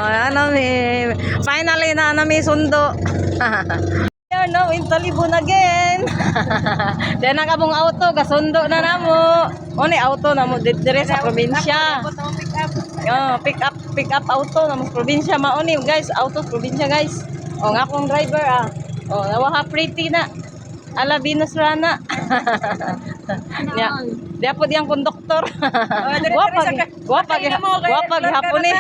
Ano finally na may sundo. You're now in Talibon again. Diyan ang kabong auto, kasundo na namo. O ni auto na mo dire sa probinsya. Pick up auto na mo probinsya mauni guys, auto probinsya guys. O nga akong driver O nawa pretty na. Alabinos rana. Nya. Dia po diyang konduktor. Guwapa gihapon ni.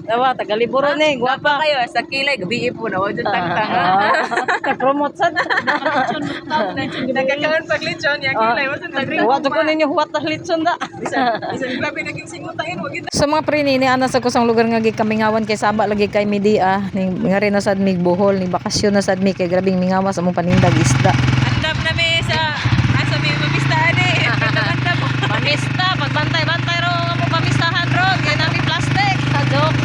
Nawa tagaliburo ni, guwapa kayo sa kilay gabi po na wajud tangtang. Promote sad. Nagkakaon pag lechon ya kilay wajud tangtang. Wa ko ninyo huwat ta litson da. Bisan grabe naging singutain wag Sa mga prinini ana sa kusang lugar nga gikamingawan kay saba lagi kay media ning ngari na sad mig Bohol ni bakasyon na sad mi kay grabing mingawas among panindag isda. Andam na mi sa asa mi mamistaan Andam mo. Pamista pagbantay-bantay ro among pamistahan ro kay nami plastic. Joke.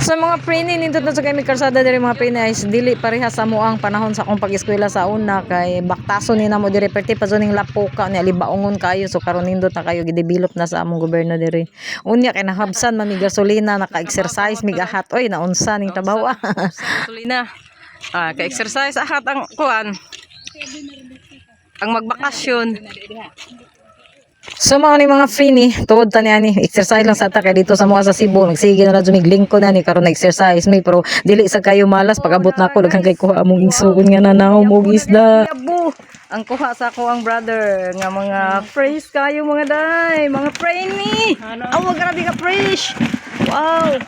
Sa mga preni nindot na sa kay karsada diri mga preni ay dili parehas sa mo ang panahon sa akong pag-eskwela sa una kay baktason ni namo diri perti pa zoning lapoka ni alibaongon kayo so karon nindot na kayo gidevelop na sa among gobyerno diri. Unya kay nahabsan mami gasolina naka-exercise migahat oy naunsa ning tabaw gasolina. Ka-exercise ahat ang kuan. Ang magbakasyon. So mga free ni tuod ta niya ni exercise lang sa ta kay dito sa mga sa Cebu nagsige na radyo miglingko na ni karon na exercise mi pero dili sa kayo malas pag-abot na ako daghang kay kuha among isuon nga nanaw mo isda. Ang kuha sa ako ang brother nga mga fresh kayo mga day mga praini. Aw grabe ka fresh. Wow.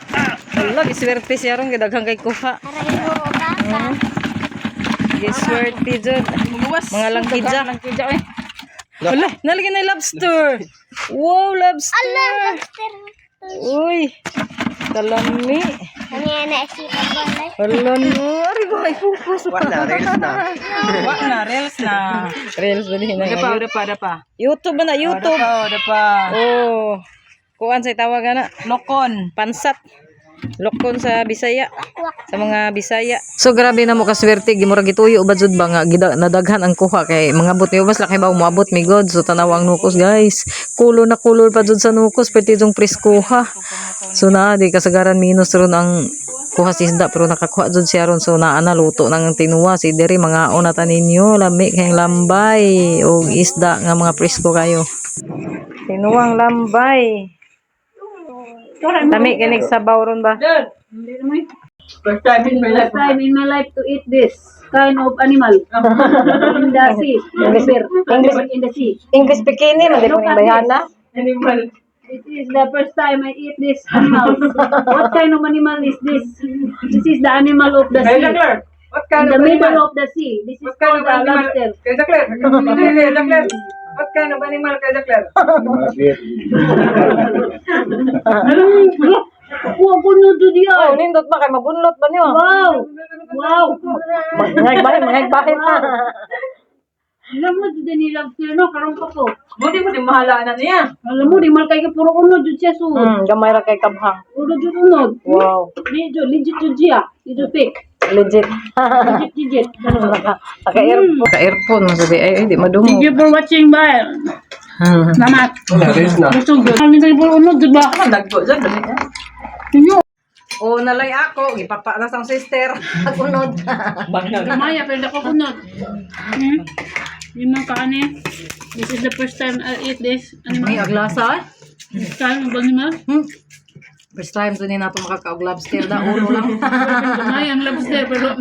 Wala giswerte siya ron daghang kay kuha. Giswerte jud. Mga langkidja. Wala, nalagyan na lobster. Wow, lobster. Lobster. Uy, kalami. Ano yan naisipan ko na? Wala no, ari ba ay focus. Wala reels na. Reels ba din na? Dapa. YouTube ba na YouTube? Dapa. Oh. Kuan say tawagan na Lokon. pansat. Lokon sa Bisaya. Sa mga Bisaya. So grabe na mo kaswerte gimurag gituyo ubad jud ba nga nadaghan ang kuha kay mga bot ni ubas lakay ba moabot mi god so tanaw ang nukos guys. Kulo na kulol pa jud sa nukos pwede jung preskuha. So na di kasagaran minus ron ang kuha si isda pero nakakuha jud siya ron so naa na luto nang tinuwa si diri mga ona ta ninyo lami kay lambay og isda nga mga presko kayo. Tinuwang lambay. Tami kinig sabaw ron ba? First time in my life to eat this kind of animal in the sea. In the sea. English bikini man din mo bayana. Animal. It is the first time I eat this animal. What kind of animal is this? This is the animal of the sea. What kind in the middle of the sea. This is called a lobster. What kind of animal kay Claire? Bunot diya. Oh, nindot ba kay mabunlot ba niyo? Wow. Mga bahay na. Alam mo di ni lobster no karon pa ko. Mo di mahala na niya. Alam mo di mal kay puro unod jud siya so. Gamay ra kay kabhang. Puro jud unod. Wow. Legit jud siya. Ito fake. Legit. Legit. Ka-earphone mo sabi ay di madungo. Thank you for watching bye. Salamat. Busog jud. Kami kay puro unod jud ba? Dagko jud. Oh, nalay ako, ipapa na sang sister. Agunod. Maya pero ako unod. Yung mga kaane. This is the first time I eat this May animal. aglasa. Kain mo ba animal? First time to ni nato makaka-lobster da ulo lang. Kamay ang lobster pero